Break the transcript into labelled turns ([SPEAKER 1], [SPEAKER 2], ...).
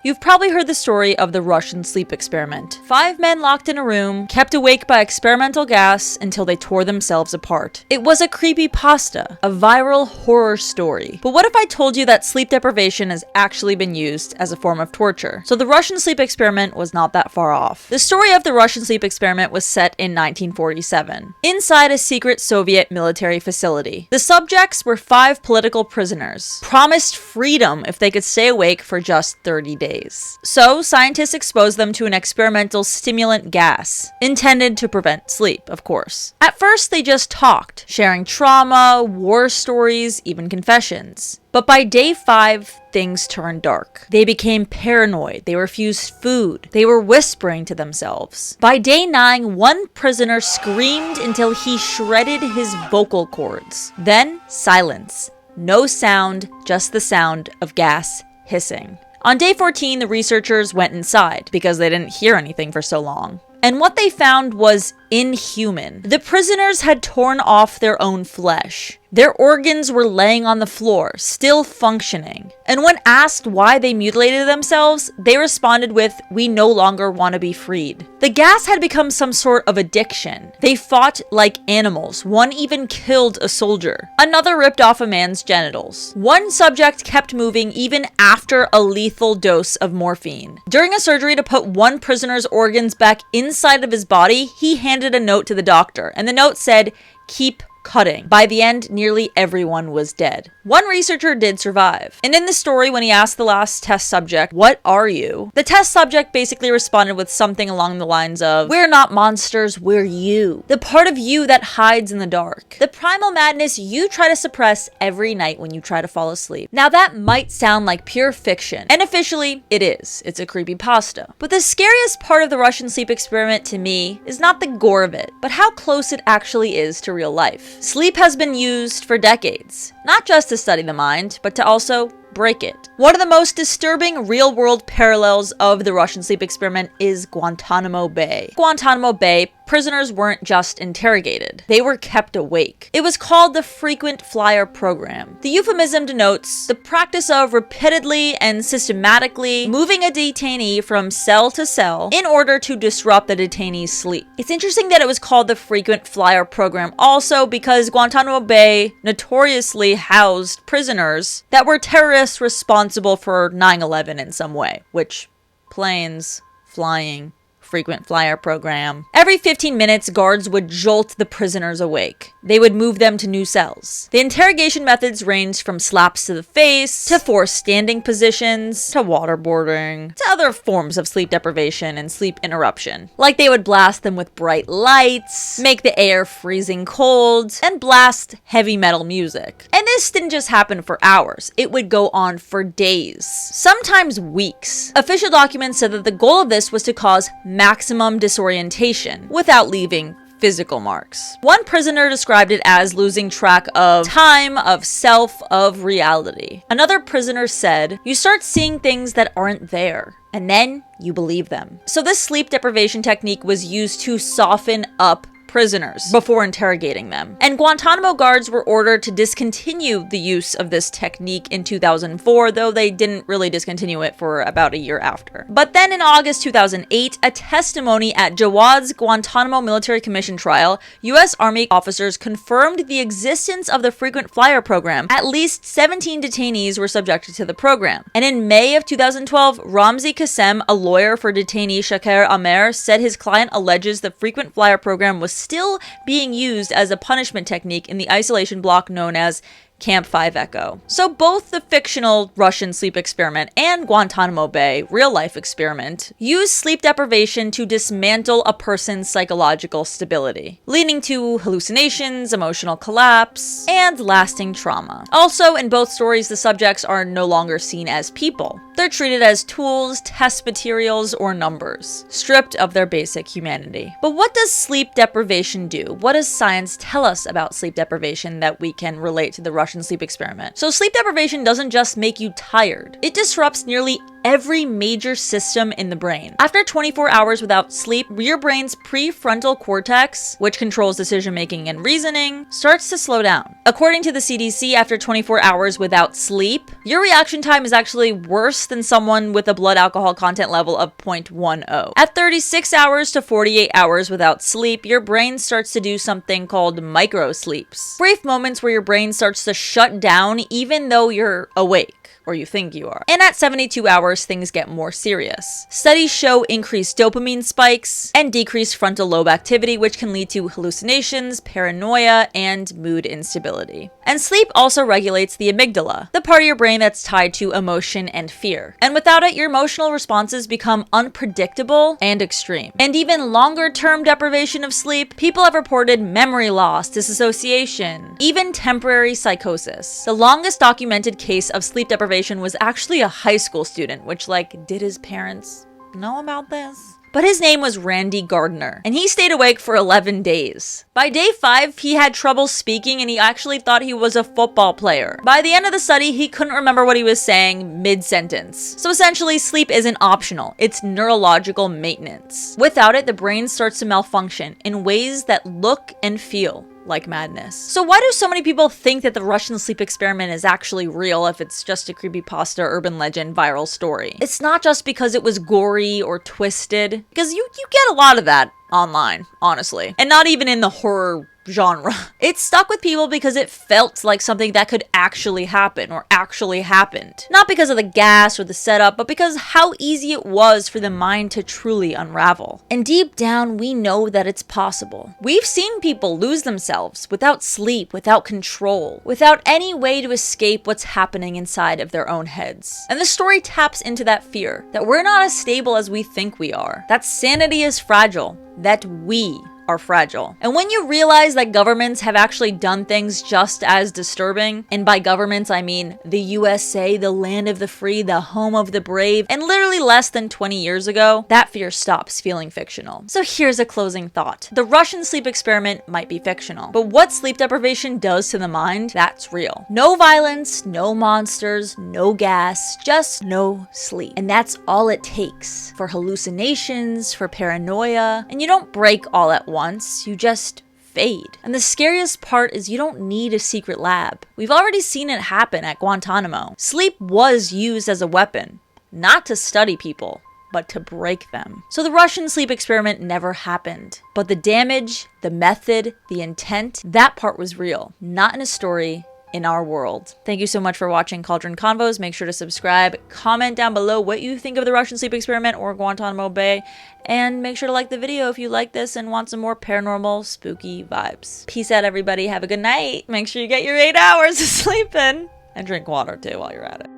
[SPEAKER 1] You've probably heard the story of the Russian sleep experiment. 5 men locked in a room, kept awake by experimental gas until they tore themselves apart. It was a creepypasta, a viral horror story. But what if I told you that sleep deprivation has actually been used as a form of torture? So the Russian sleep experiment was not that far off. The story of the Russian sleep experiment was set in 1947, inside a secret Soviet military facility. The subjects were 5 political prisoners, promised freedom if they could stay awake for just 30 days. So, scientists exposed them to an experimental stimulant gas, intended to prevent sleep, of course. At first, they just talked, sharing trauma, war stories, even confessions. But by day 5, things turned dark. They became paranoid, they refused food, they were whispering to themselves. By day 9, one prisoner screamed until he shredded his vocal cords. Then, silence. No sound, just the sound of gas hissing. On day 14, the researchers went inside because they didn't hear anything for so long. And what they found was inhuman. The prisoners had torn off their own flesh. Their organs were laying on the floor, still functioning. And when asked why they mutilated themselves, they responded with, "We no longer want to be freed." The gas had become some sort of addiction. They fought like animals. One even killed a soldier. Another ripped off a man's genitals. One subject kept moving even after a lethal dose of morphine. During a surgery to put one prisoner's organs back inside of his body, he handed a note to the doctor, and the note said, "Keep cutting." By the end, nearly everyone was dead. One researcher did survive. And in the story, when he asked the last test subject, "What are you?" the test subject basically responded with something along the lines of, "We're not monsters, we're you. The part of you that hides in the dark. The primal madness you try to suppress every night when you try to fall asleep." Now that might sound like pure fiction, and officially, it is. It's a creepypasta. But the scariest part of the Russian sleep experiment to me is not the gore of it, but how close it actually is to real life. Sleep has been used for decades, not just to study the mind, but to also break it. One of the most disturbing real-world parallels of the Russian sleep experiment is Guantanamo Bay. Guantanamo Bay, prisoners weren't just interrogated, they were kept awake. It was called the frequent flyer program. The euphemism denotes the practice of repeatedly and systematically moving a detainee from cell to cell in order to disrupt the detainee's sleep. It's interesting that it was called the frequent flyer program also because Guantanamo Bay notoriously housed prisoners that were terrorists responsible for 9/11 in some way, which planes, flying, frequent flyer program. Every 15 minutes, guards would jolt the prisoners awake. They would move them to new cells. The interrogation methods ranged from slaps to the face, to forced standing positions, to waterboarding, to other forms of sleep deprivation and sleep interruption. Like they would blast them with bright lights, make the air freezing cold, and blast heavy metal music. And this didn't just happen for hours, it would go on for days, sometimes weeks. Official documents said that the goal of this was to cause maximum disorientation without leaving physical marks. One prisoner described it as losing track of time, of self, of reality. Another prisoner said, "You start seeing things that aren't there, and then you believe them." So this sleep deprivation technique was used to soften up prisoners before interrogating them. And Guantanamo guards were ordered to discontinue the use of this technique in 2004, though they didn't really discontinue it for about a year after. But then in August 2008, a testimony at Jawad's Guantanamo Military Commission trial, U.S. Army officers confirmed the existence of the frequent flyer program. At least 17 detainees were subjected to the program. And in May of 2012, Ramzi Qassem, a lawyer for detainee Shakir Amer, said his client alleges the frequent flyer program was still being used as a punishment technique in the isolation block known as Camp 5 Echo. So both the fictional Russian sleep experiment and Guantanamo Bay real-life experiment use sleep deprivation to dismantle a person's psychological stability, leading to hallucinations, emotional collapse, and lasting trauma. Also, in both stories, the subjects are no longer seen as people. They're treated as tools, test materials, or numbers, stripped of their basic humanity. But what does sleep deprivation do? What does science tell us about sleep deprivation that we can relate to the Russian sleep experiment? So sleep deprivation doesn't just make you tired. It disrupts nearly every major system in the brain. After 24 hours without sleep, your brain's prefrontal cortex, which controls decision-making and reasoning, starts to slow down. According to the CDC, after 24 hours without sleep, your reaction time is actually worse than someone with a blood alcohol content level of 0.10. At 36 hours to 48 hours without sleep, your brain starts to do something called micro sleeps. Brief moments where your brain starts to shut down even though you're awake. Or you think you are. And at 72 hours, things get more serious. Studies show increased dopamine spikes and decreased frontal lobe activity, which can lead to hallucinations, paranoia, and mood instability. And sleep also regulates the amygdala, the part of your brain that's tied to emotion and fear. And without it, your emotional responses become unpredictable and extreme. And even longer-term deprivation of sleep, people have reported memory loss, disassociation, even temporary psychosis. The longest documented case of sleep deprivation was actually a high school student, which, like, did his parents know about this? But his name was Randy Gardner, and he stayed awake for 11 days. By day 5, he had trouble speaking, and he actually thought he was a football player. By the end of the study, he couldn't remember what he was saying mid-sentence. So essentially, sleep isn't optional, it's neurological maintenance. Without it, the brain starts to malfunction in ways that look and feel like madness. So why do so many people think that the Russian sleep experiment is actually real if it's just a creepypasta, urban legend, viral story? It's not just because it was gory or twisted, because you get a lot of that online, honestly. And not even in the horror genre. It stuck with people because it felt like something that could actually happen or actually happened. Not because of the gas or the setup, but because how easy it was for the mind to truly unravel. And deep down, we know that it's possible. We've seen people lose themselves without sleep, without control, without any way to escape what's happening inside of their own heads. And the story taps into that fear that we're not as stable as we think we are, that sanity is fragile, that we are fragile. And when you realize that governments have actually done things just as disturbing, and by governments I mean the USA, the land of the free, the home of the brave, and literally less than 20 years ago, that fear stops feeling fictional. So here's a closing thought. The Russian sleep experiment might be fictional, but what sleep deprivation does to the mind, that's real. No violence, no monsters, no gas, just no sleep. And that's all it takes for hallucinations, for paranoia, and you don't break all at once. You just fade. And the scariest part is you don't need a secret lab. We've already seen it happen at Guantanamo. Sleep was used as a weapon, not to study people, but to break them. So the Russian sleep experiment never happened. But the damage, the method, the intent, that part was real. Not in a story, in our world. Thank you so much for watching Cauldron Convos. Make sure to subscribe, comment down below what you think of the Russian sleep experiment or Guantanamo Bay, and make sure to like the video if you like this and want some more paranormal, spooky vibes. Peace out, everybody. Have a good night. Make sure you get your 8 hours of sleep in, and drink water too while you're at it.